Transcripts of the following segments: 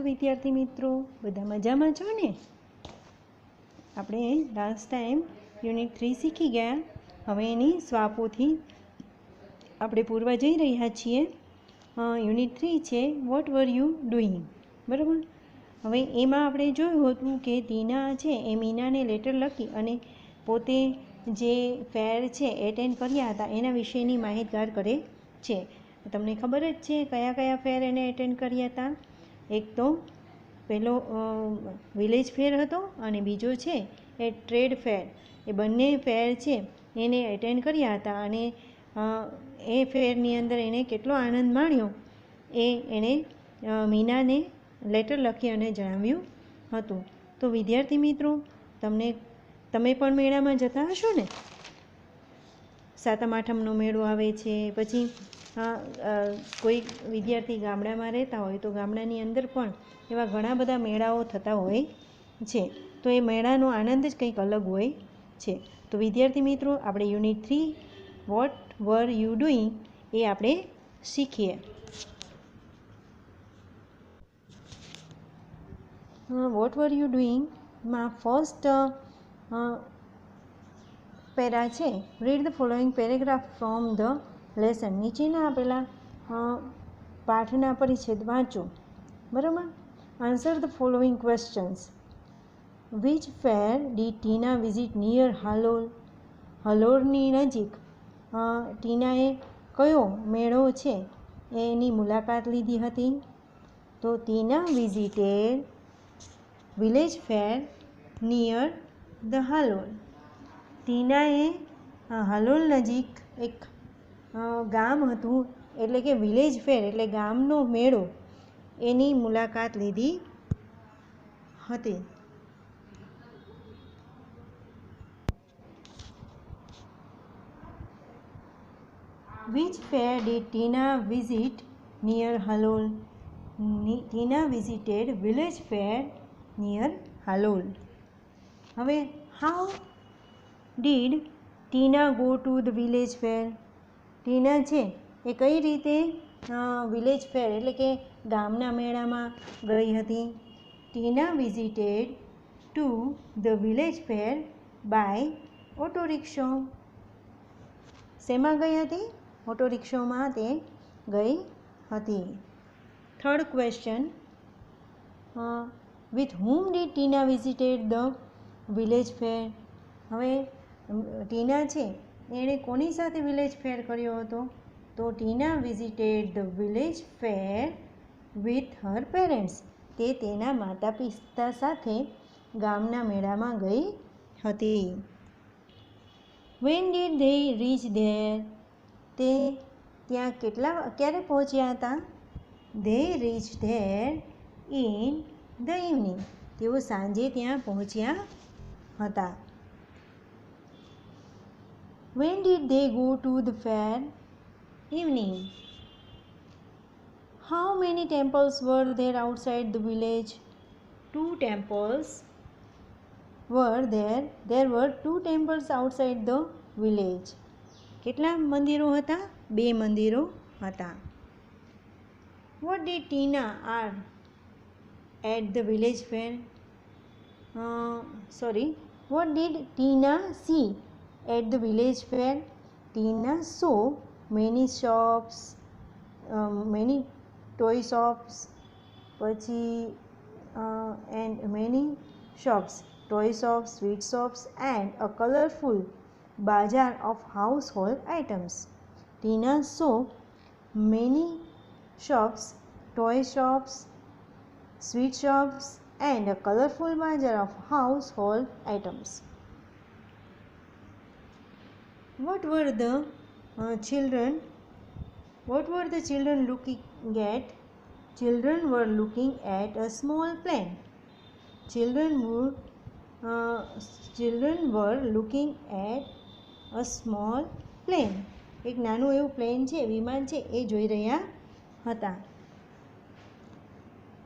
विद्यार्थी मित्रों, बधा मजामां छो ने? आपणे लास्ट टाइम यूनिट 3 शीखी गया। हवे एनी स्वापोथी आपणे पूरवा जई रह्या छीए। यूनिट 3 छे वॉट वर यू डूइंग, बराबर। हवे एमां आपणे जोयुं हतुं के टीना छे ए मीनाने लेटर लखी अने पोते जे फेर छे एटेन्ड कर्या हता एना विशेनी माहितगार करे छे। तमने खबर ज छे कया कया फेर एने एटेन्ड कर्या हता। एक तो पहलो विलेज फेर हतो अने बीजो छे ए ट्रेड फेर। ए बंने फेर छे एने एटेन्ड कर्या हता अने ए फेरनी अंदर एने केटलो आनंद माण्यो ए एने मीनाने लेटर लखी अने जणाव्युं हतुं। तो विद्यार्थी मित्रों, તમે પણ મેળામાં જતા હશો ને? સાતમ આઠમનો મેળો આવે છે, પછી કોઈ વિદ્યાર્થી ગામડામાં રહેતા હોય તો ગામડાની અંદર પણ એવા ઘણા બધા મેળાઓ થતા હોય છે। તો એ મેળાનો આનંદ જ કંઈક અલગ હોય છે। તો વિદ્યાર્થી મિત્રો, આપણે unit 3 what were you doing એ આપણે શીખીએ। વોટ વર યુ ડુઈંગમાં ફર્સ્ટ પેરા છે, read the following paragraph from the lesson. નીચેના આપેલા પાઠના પરિચ્છેદ વાંચો, બરાબર। Answer the following questions. Which fair did Tina visit near Halol? હલોરની નજીક ટીનાએ કયો મેળો છે એની મુલાકાત લીધી હતી? તો Tina visited village fair near the Halol. ટીનાએ હાલોલ નજીક એક ગામ હતું એટલે કે વિલેજ ફેર એટલે ગામનો મેળો એની મુલાકાત લીધી હતી। Which fair did Tina visit near Halol? Tina visited village fair near Halol. હવે how did Tina go to the village fair? Tina છે એ કઈ રીતે વિલેજ ફેર એટલે કે ગામના મેળામાં ગઈ હતી? Tina visited to the village fair by auto રિક્ષો। શેમાં ગઈ હતી? ઓટો રિક્ષામાં તે ગઈ હતી। Third question, with whom did Tina visited the village fair? હવે ટીના છે એણે કોની સાથે વિલેજ ફેર કર્યો હતો? તો Tina visited the village fair with her parents. તે તેના માતા પિતા સાથે ગામના મેળામાં ગઈ હતી। When did they reach there? તે ત્યાં ક્યારે પહોંચ્યા હતા? They reach there in the evening. તેઓ સાંજે ત્યાં પહોંચ્યા હતા। When did they go to the fair? Evening. How many temples were there outside the village? 2 temples were there. There were 2 temples outside the village. કેટલા મંદિરો હતા? 2 મંદિરો હતા। What did Tina are at the village fair? What did Tina see at the village fair? Tina saw many shops, many toy shops, and many shops, toy shops, sweet shops, and a colorful bazaar of household items. Tina saw many shops, toy shops, sweet shops, and a colorful bazaar of household items. What were the children looking at? Children were looking at a small plane. Children were looking at a small plane. એક નાનું એવું plane છે, વિમાન છે એ જોઈ રહ્યા હતા।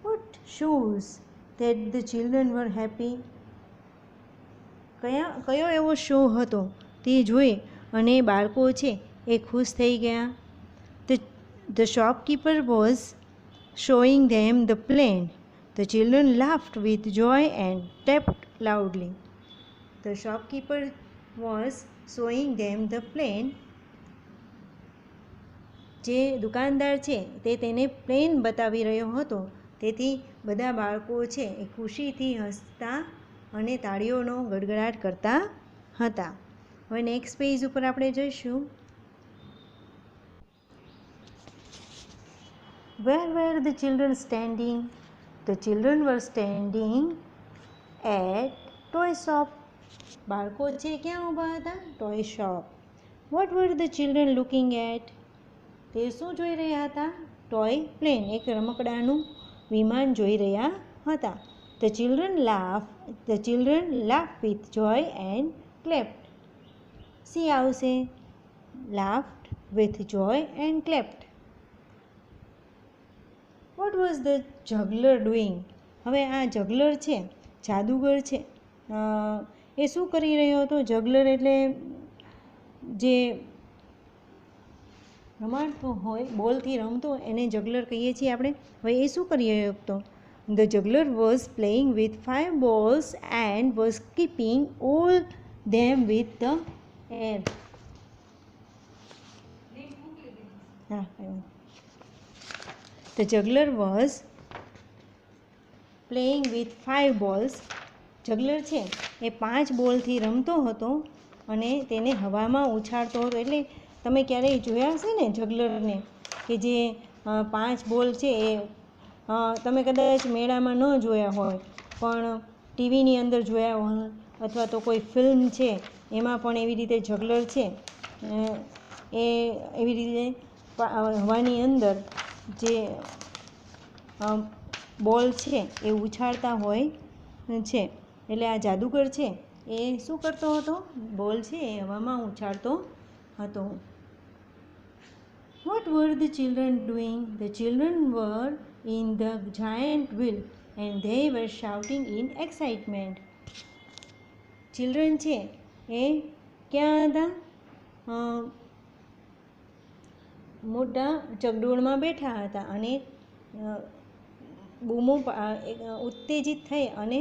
What shows that the children were happy? કયો એવો શો હતો તે જોઈ અને બાળકો છે એ ખુશ થઈ ગયા? The shopkeeper was showing them the plane The children laughed with joy and clapped loudly. The shopkeeper was showing them the plane. જે દુકાનદાર છે તે તેને પ્લેન બતાવી રહ્યો હતો, તેથી બધા બાળકો છે એ ખુશીથી હસતા અને તાળીઓનો ગડગડાટ કરતા હતા. હવે નેક્સ્ટ પેજ ઉપર આપણે જોઈશું. Where were the children standing? The children were standing at toy shop. બાળકો છે ક્યાં ઊભા હતા? Toy shop. What were the children looking at? તે શું જોઈ રહ્યા હતા? ટોય પ્લેન, એક રમકડાનું વિમાન જોઈ રહ્યા હતા. The children laughed with joy and clapped. C આવશે, laughed with joy and clapped. What was the juggler doing? હવે આ જગલર છે, જાદુગર છે, એ શું કરી રહ્યો હતો? જગલર એટલે જે રમાડતો હોય, બોલથી રમતો એને જગલર કહીએ છીએ આપણે. હવે એ શું કરી રહ્યો હતો? The juggler was playing with 5 balls and was keeping all them with the air. The juggler was playing with 5 balls. જગલર છે એ 5 બોલથી રમતો હતો અને તેને હવામાં ઉછાળતો હતો. એટલે તમે ક્યારેય જોયા હશે ને જગલરને, કે જે 5 બોલ છે એ તમે કદાચ મેળામાં ન જોયા હોય પણ ટીવીની અંદર જોયા હોય, અથવા તો કોઈ ફિલ્મ છે એમાં પણ એવી રીતે જગલર છે એ એવી રીતે હવાની અંદર જે બોલ છે એ ઉછાળતા હોય છે. એટલે આ જાદુગર છે એ શું કરતો હતો? બોલ છે એ હવામાં ઉછાળતો હતો. What were the children doing? The children were in the giant wheel and they were shouting in excitement. Children છે એ ક્યાં હતા? મોટા ચકડોળમાં બેઠા હતા અને બૂમો ઉત્તેજિત થઈ અને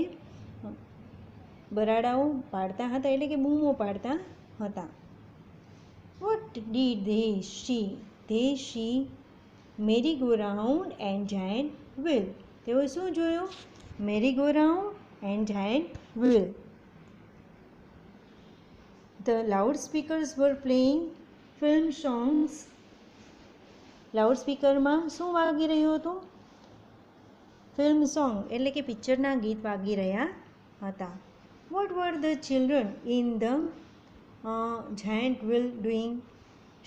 બરાડાઓ પાડતા હતા, એટલે કે બૂમો પાડતા હતા. What did they see? They see merry-go-round and giant wheel. તેઓ શું જોયું? merry-go-round and giant wheel. The loudspeakers were playing film songs. લાઉડસ્પીકરમાં શું વાગી રહ્યું હતું? ફિલ્મ સોંગ, એટલે કે પિક્ચરના ગીત વાગી રહ્યા હતા. What were the children in the giant wheel doing?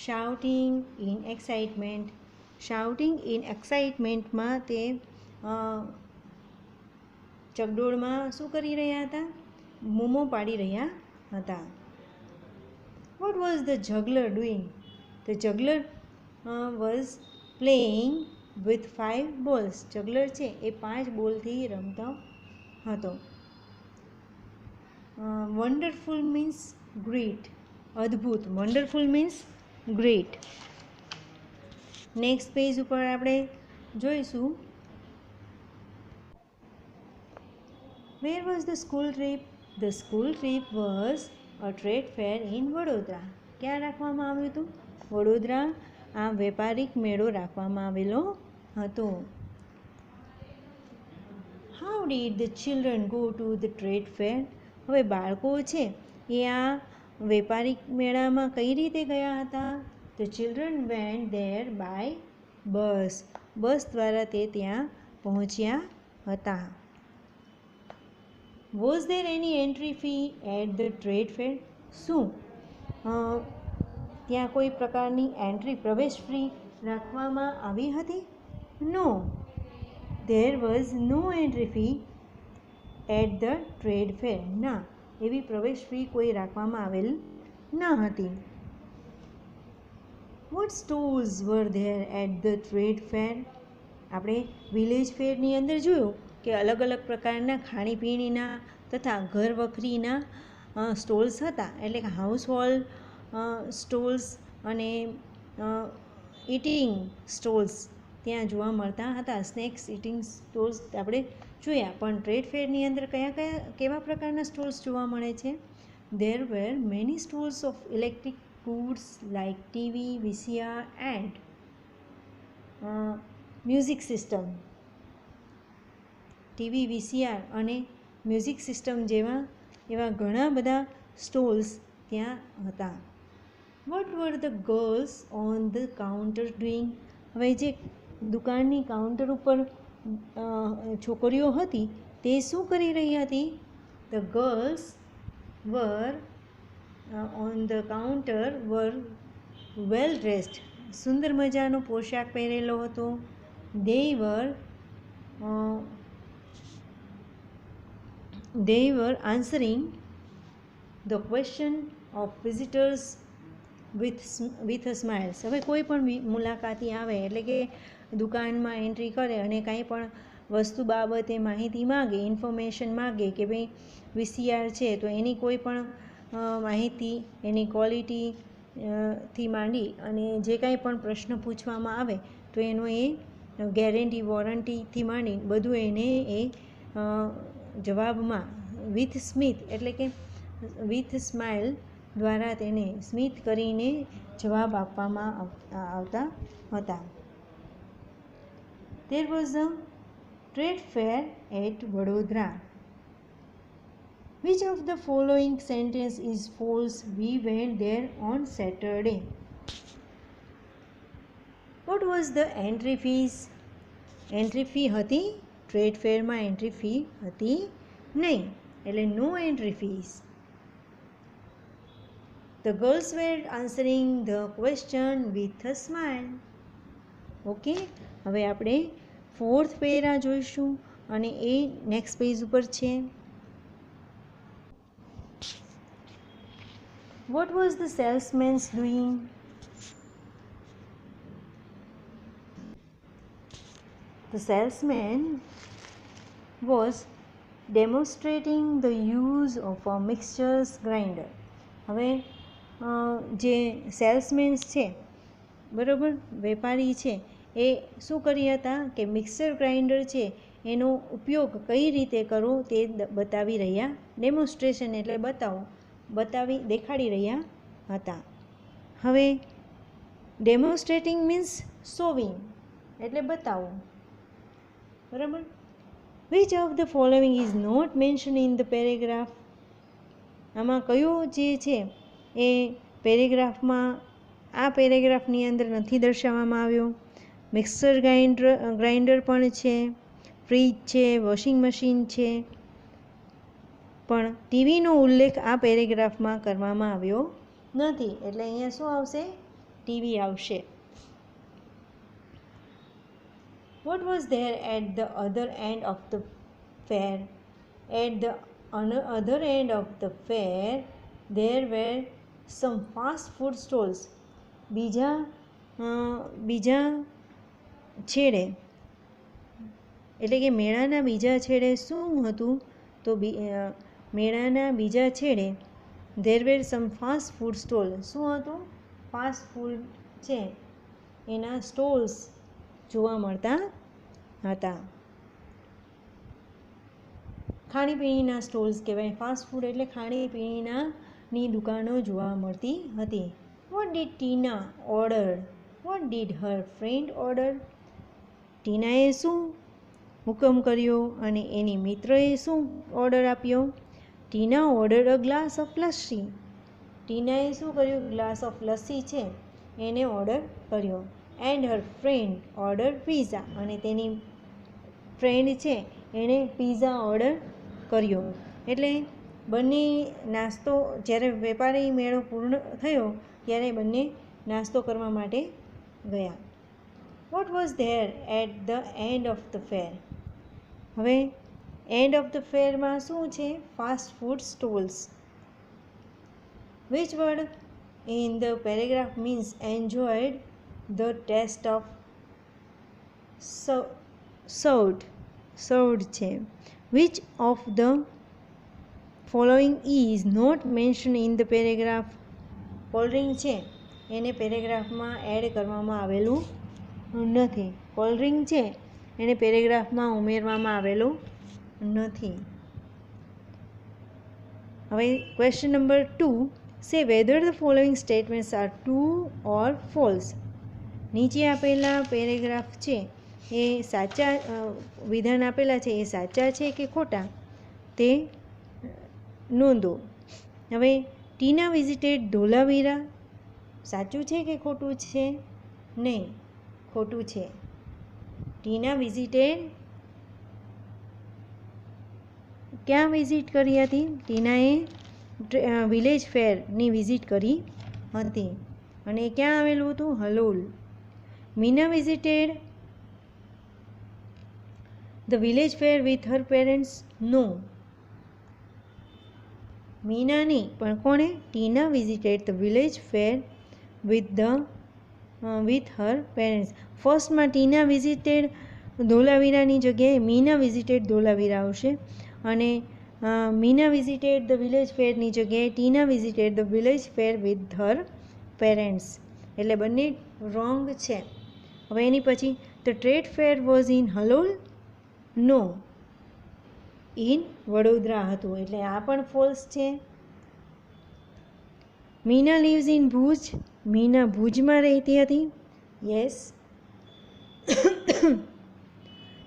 Shouting in excitement. Shouting in excitementમાં તે ચકડોળમાં શું કરી રહ્યા હતા? બૂમો પાડી રહ્યા હતા. What was the juggler doing? The juggler was playing with 5 balls. જગલર છે એ 5 બોલથી રમતો હતો. વન્ડરફુલ મીન્સ ગ્રેટ, અદ્ભુત. Wonderful means great. Next page ઉપર આપણે જોઈશું. Where was the school trip? The school trip was a trade fair in Vadodara. ક્યાં રાખવામાં આવ્યું હતું? વડોદરા આ વેપારિક મેળો રાખવામાં આવેલો હતો. How did the children go to the trade fair? હવે બાળકો છે એ આ વેપારિક મેળામાં કઈ રીતે ગયા હતા? The children went there by bus. બસ દ્વારા તે ત્યાં પહોંચ્યા હતા. Was there any entry fee at the trade fair? શું ત્યાં કોઈ પ્રકારની એન્ટ્રી, પ્રવેશ ફી રાખવામાં આવી હતી? No, there was no entry fee at the trade fair. ના, એવી પ્રવેશ ફી કોઈ રાખવામાં આવેલ ન હતી. What stalls were there at the trade fair? આપણે વિલેજ ફેરની અંદર જોયું કે અલગ અલગ પ્રકારના ખાણીપીણીના તથા ઘર વખરીના સ્ટોલ્સ હતા, એટલે કે હાઉસ હોલ્ડ સ્ટોલ્સ અને ઇટિંગ સ્ટોલ્સ ત્યાં જોવા મળતા હતા. સ્નેક્સ ઇટિંગ સ્ટોલ્સ આપણે જોયા, પણ ટ્રેડ ફેરની અંદર કેવા પ્રકારના સ્ટોલ્સ જોવા મળે છે? There were many stalls of electric goods like TV, VCR and music system. TV, VCR અને મ્યુઝિક સિસ્ટમ એવા ઘણા બધા સ્ટોલ્સ ત્યાં હતા. What were the girls on the counter doing? હવે જે દુકાનની કાઉન્ટર ઉપર છોકરીઓ હતી તે શું કરી રહી હતી? The girls were on the counter were well dressed. સુંદર મજાનો પોશાક પહેરેલો હતો. They were answering the question of visitors with a smile. હવે કોઈ પણ મુલાકાતી આવે એટલે કે દુકાનમાં એન્ટ્રી કરે અને કાંઈ પણ વસ્તુ બાબતે માહિતી માગે, ઇન્ફોર્મેશન માગે કે ભાઈ VCR છે તો એની કોઈ પણ માહિતી, એની ક્વોલિટી થી માંડી અને જે કાંઈ પણ પ્રશ્ન પૂછવામાં આવે તો એનો એ ગેરંટી, વોરંટીથી માંડી બધું એને એ જવાબમાં વિથ સ્મિત એટલે કે વિથ સ્માઇલ દ્વારા તેને સ્મિત કરીને જવાબ આપવામાં આવતા હતા. There was a trade fair at Vadodara. Which of the following sentence is false? We went there on Saturday. What was the entry fees? Entry fee હતી? ટ્રેડ ફેરમાં એન્ટ્રી ફી હતી નહીં, એટલે no entry fees. The girls were answering the question with a smile. Okay, હવે આપણે 4th para જોઈશું અને એ next page ઉપર છે. What was the salesman doing? The salesman was demonstrating the use of a mixture grinder. હવે જે સેલ્સમેન્સ છે બરાબર, વેપારી છે, એ શું કરી હતા કે મિક્સર ગ્રાઇન્ડર છે એનો ઉપયોગ કઈ રીતે કરવો તે બતાવી રહ્યા, ડેમોન્સ્ટ્રેશન એટલે દેખાડી રહ્યા હતા. હવે ડેમોન્સ્ટ્રેટિંગ મીન્સ શોવિંગ એટલે બતાવવું, બરાબર. Which of the following is not mentioned in the paragraph? આમાં કયો જે છે એ આ પેરેગ્રાફની અંદર નથી દર્શાવવામાં આવ્યો? મિક્સર ગ્રાઇન્ડર પણ છે, ફ્રીજ છે, વોશિંગ મશીન છે, પણ ટીવીનો ઉલ્લેખ આ પેરેગ્રાફમાં કરવામાં આવ્યો નથી, એટલે અહીંયા શું આવશે? ટીવી આવશે. What was there at the other end of the fair? At the other end of the fair, there were some fast food stalls. બીજા છેડે એટલે કે મેળાના બીજા છેડે શું હતું? તો મેળાના બીજા છેડે there were some fast food stall. શું હતું? ફાસ્ટ ફૂડ છે એના સ્ટોલ્સ જોવા મળતા હતા. ખાણીપીણીના સ્ટોલ્સ કહેવાય. ફાસ્ટ ફૂડ એટલે ખાણીપીણીની દુકાનો જોવા મળતી હતી. What did Tina order? What did her friend order? ટીનાએ શું હુકમ કર્યો અને એની મિત્રએ શું ઓર્ડર આપ્યો? Tina order a glass of lassi. ટીનાએ શું કર્યું? ગ્લાસ ઓફ લસ્સી છે એને ઓર્ડર કર્યો. And her friend order pizza, અને તેની ફ્રેન્ડ છે એણે પીઝા ઓર્ડર કર્યો. એટલે બંને નાસ્તો, જ્યારે વેપારી મેળો પૂર્ણ થયો ત્યારે બંને નાસ્તો કરવા માટે ગયા. What was there at the end of the fair? હવે એન્ડ ઓફ ધ ફેરમાં શું છે? Fast food stalls. Which word in the paragraph means enjoyed the taste of served છે. Which of the following is not mention in the paragraph? Cold drink છે એને પેરેગ્રાફમાં add કરવામાં આવેલું નથી. કોલ્ડ્રિંક છે એને પેરેગ્રાફમાં ઉમેરવામાં આવેલું નથી. હવે ક્વેશ્ચન નંબર 2, સે whether the following statements are true or false. નીચે આપેલા પેરેગ્રાફ છે એ સાચા વિધાન આપેલા છે એ સાચા છે કે ખોટા તે નોંધો. હવે ટીના વિઝિટેડ ધોલાવીરા, સાચું છે કે ખોટું છે? નહીં, ખોટું છે. ટીના વિઝિટેડ, ક્યાં વિઝિટ કરી હતી? ટીનાએ વિલેજ ફેરની વિઝિટ કરી હતી અને ક્યાં આવેલું હતું? Halol. Meena visited the village fair with her parents. No, Meena નહીં પણ કોણે? Tina visited the village fair with her parents. ફર્સ્ટમાં ટીના વિઝિટેડ ધોલાવીરાની જગ્યાએ મીના વિઝિટેડ ધોલાવીરા આવશે અને મીના વિઝિટેડ ધ વિલેજ ફેરની જગ્યાએ Tina visited the village fair with her parents. એટલે બંને રોંગ છે. હવે એની પછી the trade fair was in Halol. No, in Vadodara હતું, એટલે આ પણ ફોલ્સ છે. Meena lives in Bhuj. મીના ભુજમાં રહેતી હતી. Yes.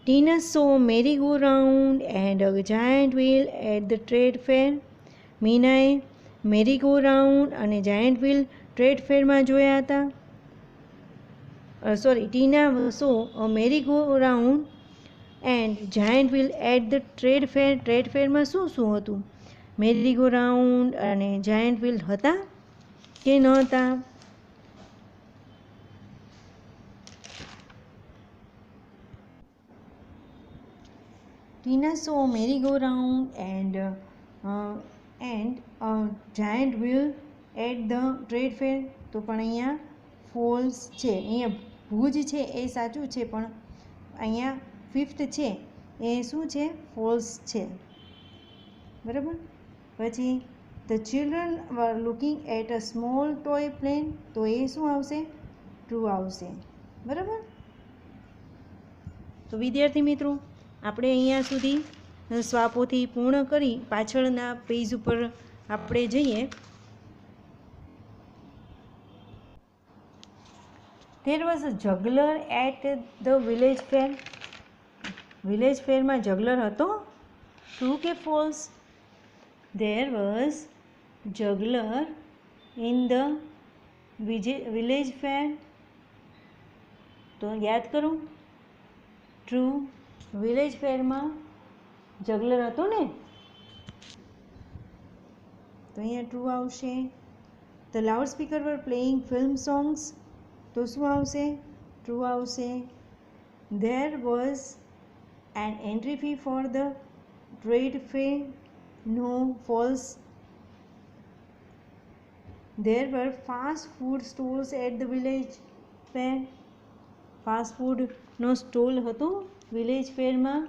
Tina saw merry go round and a giant wheel at the trade fair. મીનાએ મેરી ગો રાઉન્ડ અને જાયન્ટ વ્હીલ ટ્રેડ ફેરમાં જોયા હતા. Tina saw a merry go round and giant wheel at the trade fair. Trade ફેરમાં શું શું હતું? Merry go round અને જાયન્ટ વ્હીલ હતા કે ન હતા? Tina saw merry go round and giant wheel at the trade fair. તો પણ અહીંયા ફોલ્સ છે. અહીંયા ભુજ છે એ સાચું છે પણ અહીંયા ફિફ્થ છે એ શું છે? ફોલ્સ છે. બરાબર. પછી the children were looking at a small toy plane. તો એ શું આવશે? ટ્રુ આવશે. બરાબર. તો વિદ્યાર્થી મિત્રો, આપણે અહીંયા સુધી સ્વાપોથી પૂર્ણ કરી પાછળના પેજ ઉપર આપણે જઈએ. There was a juggler at the village fair. Village ફેરમાં જગલર હતો? ટ્રુ કે false? There was juggler in the village fair. તો યાદ કરો, ટ્રુ. વિલેજ ફેરમાં જગલર હતો ને, તો અહીંયા ટ્રુ આવશે. The loud speaker were playing film songs. તો શું આવશે? ટ્રુ આવશે. There was an entry fee for the trade fair. No, false. There were fast food stalls at the village fair. Fast ફૂડનો સ્ટોલ હતો village ફેરમાં.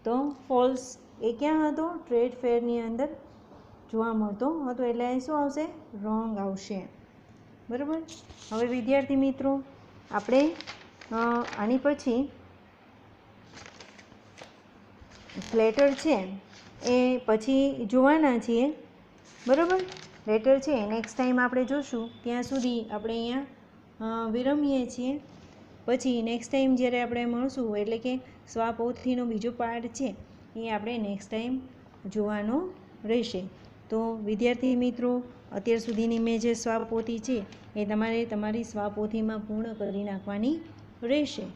તો false. એ ક્યાં હતો? ટ્રેડ ફેરની અંદર જોવા મળતો હતો, એટલે એ શું આવશે? રોંગ આવશે. બરાબર. હવે વિદ્યાર્થી મિત્રો, આપણે આની પછી લેટર છે એ પછી જોવાના છીએ. બરાબર. લેટર છે નેક્સ્ટ ટાઈમ આપણે જોશું. ત્યાં સુધી આપણે અહીંયા વિરમીએ છીએ. પછી નેક્સ્ટ ટાઈમ જ્યારે આપણે મળશું, એટલે કે સ્વાપોથીનો બીજો પાર્ટ છે એ આપણે નેક્સ્ટ ટાઈમ જોવાનો રહેશે. તો વિદ્યાર્થી મિત્રો, અત્યાર સુધીની મેં જે સ્વાપોથી છે એ તમારે તમારી સ્વાપોથીમાં પૂર્ણ કરી નાખવાની રહેશે.